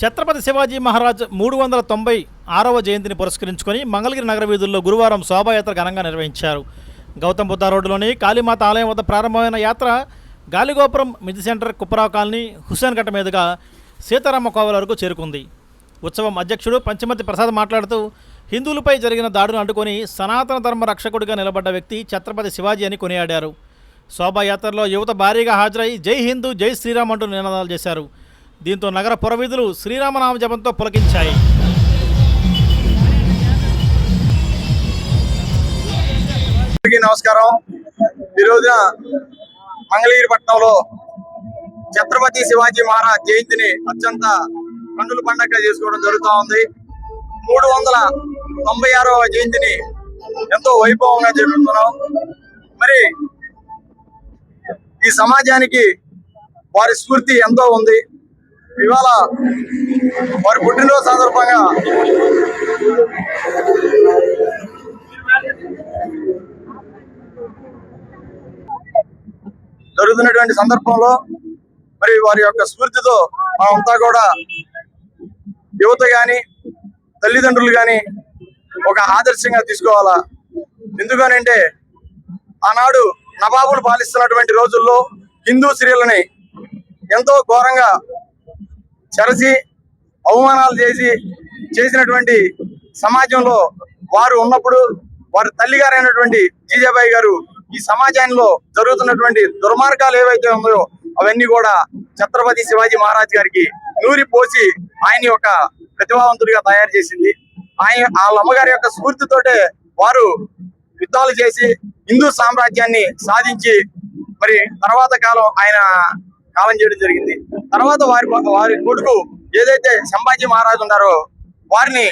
ఛత్రపతి శివాజీ మహారాజ్ 396వ జయంతిని పురస్కరించుకొని మంగళగిరి నగర వీధుల్లో గురువారం శోభాయాత్ర ఘనంగా నిర్వహించారు. గౌతమ్ బుద్ధ రోడ్డులోని కాళీమాత ఆలయం వద్ద ప్రారంభమైన యాత్ర గాలిగోపురం, మిది సెంటర్, కుప్పరావు కాలనీ, హుస్సేన్ ఘట్ట మీదుగా సీతారామ కోవెల వరకు చేరుకుంది. ఉత్సవం అధ్యక్షుడు పంచమతి ప్రసాద్ మాట్లాడుతూ, హిందువులపై జరిగిన దాడును అడ్డుకొని సనాతన ధర్మ రక్షకుడిగా నిలబడ్డ వ్యక్తి ఛత్రపతి శివాజీ అని కొనియాడారు. శోభాయాత్రలో యువత భారీగా హాజరై జై హిందూ, జై శ్రీరామ్ అంటూ నినాదాలు చేశారు. దీంతో నగర పురవీధులు శ్రీరామనామ జపంతో పులకించాయి. నమస్కారం. ఈ రోజున మంగళగిరి పట్టణంలో ఛత్రపతి శివాజీ మహారాజ్ జయంతిని అత్యంత కన్నుల పండగగా చేసుకోవడం జరుగుతూ ఉంది. 396వ జయంతిని ఎంతో వైభవంగా జరుపుతున్నాం. మరి ఈ సమాజానికి వారి స్ఫూర్తి ఎంతో ఉంది. ఇవాళ వారి పుట్టినరోజు సందర్భంగా జరుగుతున్నటువంటి సందర్భంలో మరి వారి యొక్క స్ఫూర్తితో మనమంతా కూడా యువత గాని, తల్లిదండ్రులు గాని ఒక ఆదర్శంగా తీసుకోవాలా. ఎందుకనంటే ఆనాడు నవాబులు పాలిస్తున్నటువంటి రోజుల్లో హిందూ స్త్రీలని ఎంతో ఘోరంగా చెరసి అవమానాలు చేసినటువంటి సమాజంలో వారు ఉన్నప్పుడు వారి తల్లిగారైనటువంటి జీజాబాయి గారు ఈ సమాజంలో జరుగుతున్నటువంటి దుర్మార్గాలు ఏవైతే ఉన్నాయో అవన్నీ కూడా ఛత్రపతి శివాజీ మహారాజ్ గారికి నూరి పోసి ఆయన యొక్క ప్రతిభావంతుడిగా తయారు చేసింది. వాళ్ళ అమ్మగారి యొక్క స్ఫూర్తితోటే వారు యుద్ధాలు చేసి హిందూ సామ్రాజ్యాన్ని సాధించి మరి తర్వాత ఆయన కాలం చేయడం జరిగింది. తర్వాత వారి కొడుకు ఏదైతే సంభాజీ మహారాజు ఉన్నారో వారిని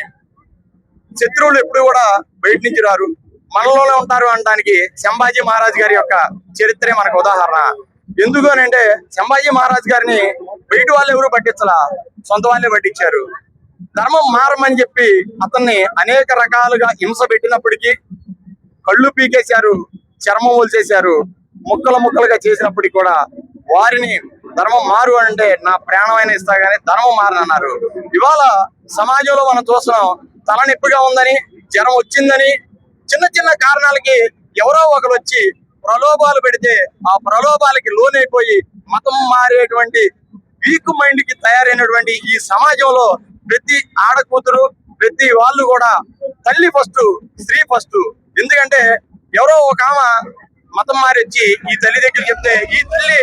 శత్రువులు ఎప్పుడు కూడా బయట నుంచి రారు, మనలోనే ఉంటారు అనడానికి సంభాజీ మహారాజ్ గారి యొక్క చరిత్రే మనకు ఉదాహరణ. ఎందుకు అని అంటే సంభాజీ మహారాజ్ గారిని బయట వాళ్ళు ఎవరు పట్టించలా, సొంత వాళ్ళే పట్టించారు. ధర్మం మారమని చెప్పి అతన్ని అనేక రకాలుగా హింస పెట్టినప్పటికీ కళ్ళు పీకేశారు, చర్మం వదిలేశారు, ముక్కలుగా చేసినప్పటికీ కూడా వారిని ధర్మం మారు అంటే నా ప్రాణమైనా ఇస్తా గానీ ధర్మం మారనన్నారు. ఇవాళ సమాజంలో మనం చూస్తున్నాం, తలనొప్పిగా ఉందని, జ్వరం వచ్చిందని, చిన్న చిన్న కారణాలకి ఎవరో ఒకరు వచ్చి ప్రలోభాలు పెడితే ఆ ప్రలోభాలకి లోనైపోయి మతం మారేటువంటి వీక్ మైండ్ కి తయారైనటువంటి ఈ సమాజంలో ప్రతి ఆడకూతురు, ప్రతి వాళ్ళు కూడా తల్లి ఫస్ట్, స్త్రీ ఫస్ట్. ఎందుకంటే ఎవరో ఒక ఆమె మతం మారి వచ్చి ఈ తల్లి దగ్గర చెప్తే ఈ తల్లి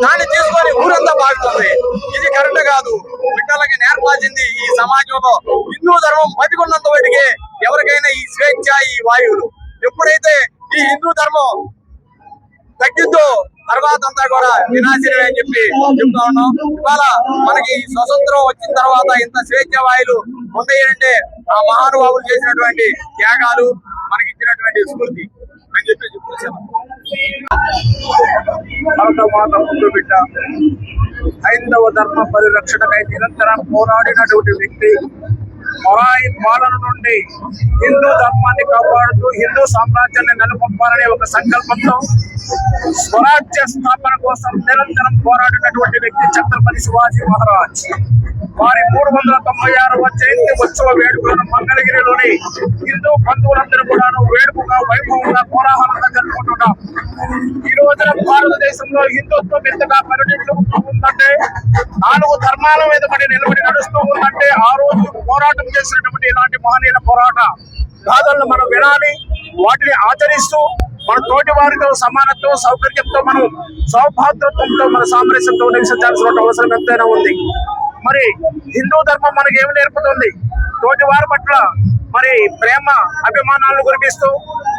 దాన్ని తీసుకొని ఊరంతా బాగుతుంది. ఇది కరెక్ట్ కాదు. బిడ్డలకి నేర్పాల్సింది ఈ సమాజంలో హిందూ ధర్మం బతికున్నంత వాటికి ఎవరికైనా ఈ స్వేచ్ఛ, ఈ వాయువులు. ఎప్పుడైతే ఈ హిందూ ధర్మం తగ్గిద్దో తర్వాత అంతా కూడా వినాశనమే అని చెప్పి చెప్తా ఉన్నాం. ఇవాళ మనకి స్వతంత్రం వచ్చిన తర్వాత ఇంత స్వేచ్ఛ వాయువులు ఉంటాయంటే ఆ మహానుభావులు చేసినటువంటి త్యాగాలు, మనకి ఇచ్చినటువంటి స్ఫూర్తి అని చెప్పి చెప్పేసాను. భారతమాత ముందు బిడ్డ, హైందవ ధర్మ పరిరక్షణకై నిరంతరం పోరాడినటువంటి వ్యక్తి, మొరాయి పాలన నుండి హిందూ ధర్మాన్ని కాపాడుతూ హిందూ సామ్రాజ్యాన్ని నెలకొల్పాలనే ఒక సంకల్పంతో స్వరాజ్య స్థాపన కోసం నిరంతరం పోరాడినటువంటి వ్యక్తి ఛత్రపతి శివాజీ మహారాజ్. వారి 396వ జయంతి ఉత్సవ వేడుకలను మంగళగిరిలోని హిందూ బంధువులందరూ కూడా వేడుకగా, వైభవంగా, కోలాహలంగా జరుపుకుంటున్నాం. ఈ రోజున భారతదేశంలో హిందుత్వం ఎంతగా పరిణిస్తూ ఉందంటే, 4 ధర్మాల మీద పడి నిలబడి నడుస్తూ ఉందంటే ఆ రోజు పోరాటం చేసినటువంటి ఇలాంటి మహనీయుల పోరాట గాథలను మనం వినాలి. వాటిని ఆచరిస్తూ మన తోటి వారితో సమానత్వం, సౌకర్యంతో, మనం సౌభాతృత్వంతో, మన సామరస్యంతో నివసించాల్సిన అవసరం ఎంతైనా ఉంది. మరి హిందూ ధర్మం మనకి ఏమి నేర్పుతుంది? తోటి వారి పట్ల మరి ప్రేమ, అభిమానాలను కురిపిస్తూ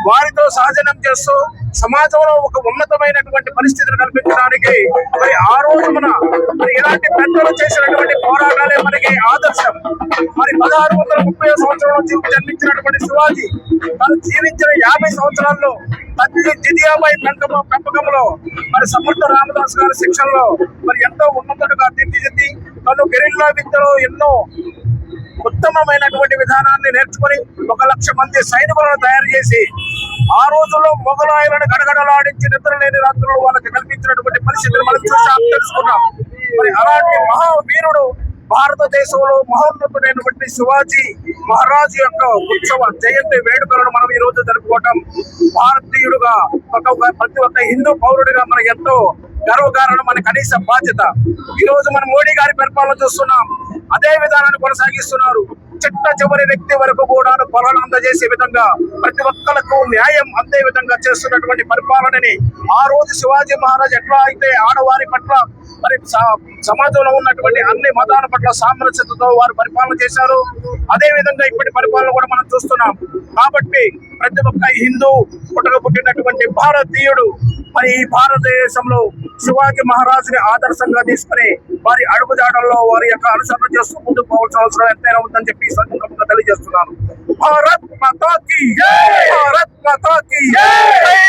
వారితో సహజనం చేస్తూ సమాజంలో ఒక ఉన్నతమైనటువంటి పరిస్థితిని కల్పించడానికి మరి ఆ రోజు మరి ఇలాంటి పెద్దలు చేసినటువంటి పోరాటాలే మనకి ఆదర్శం. మరి 1630 సంవత్సరంలో జన్మించినటువంటి శివాజీ తను జీవించిన 50 సంవత్సరాల్లో తల్లి జిజియాబాయి పెంపకంలో మరి సమర్థ రామదాస్ గారి శిక్షణలో మరి ఎంతో ఉన్నతుడుగా తీర్చిదిద్ది తను గెరిల్లా విద్యలో ఎన్నో ఉత్తమమైనటువంటి విధానాన్ని నేర్చుకుని 1,00,000 మంది సైనికులను తయారు చేసి ఆ రోజుల్లో మొగలాయులను గడగడలాడించి నిద్రలేని రాత్రులు వాళ్ళకి కల్పించినటువంటి పరిస్థితిని మనం చూసాం, తెలుసుకున్నాం. మరి అలాంటి మహావీరుడు భారతదేశంలో మహోన్నతుడైనటువంటి శివాజీ మహారాజు యొక్క ఉత్సవ జయంతి వేడుకలను మనం ఈ రోజు జరుపుకోవటం భారతీయుడుగా ప్రతి ఒక్క హిందూ పౌరుడిగా మనకు ఎంతో గర్వకారణం, మన కనీస బాధ్యత. ఈ రోజు మనం మోడీ గారి పరిపాలన చూస్తున్నాం, అదే విధానాన్ని కొనసాగిస్తున్నారు. చిట్ట చివరి వ్యక్తి వరకు కూడా పాలన అందజేసే విధంగా ప్రతి ఒక్కరికి న్యాయం అందే విధంగా చేస్తున్నటువంటి పరిపాలనని ఆ రోజు శివాజీ మహారాజ్ ఎట్లా అయితే ఆడవారి పట్ల మరి సమాజంలో ఉన్నటువంటి అన్ని మతాల పట్ల సామరస్యతతో వారు పరిపాలన చేశారు, అదే విధంగా ఇప్పటి పరిపాలన కూడా మనం చూస్తున్నాం. కాబట్టి ప్రతి ఒక్క హిందూ పుట్టినటువంటి భారతీయుడు మరి ఈ భారతదేశంలో శివాజీ మహారాజుని ఆదర్శంగా తీసుకుని వారి అడుగుజాడల్లో వారి యొక్క అనుసరణ చేస్తూ ముందుకు పోవాల్సిన అవసరం ఎంతైనా ఉందని చెప్పి ఈ సందర్భంగా తెలియజేస్తున్నాను. భారత్ మాతా కీ జై! భారత్ మాతా కీ జై!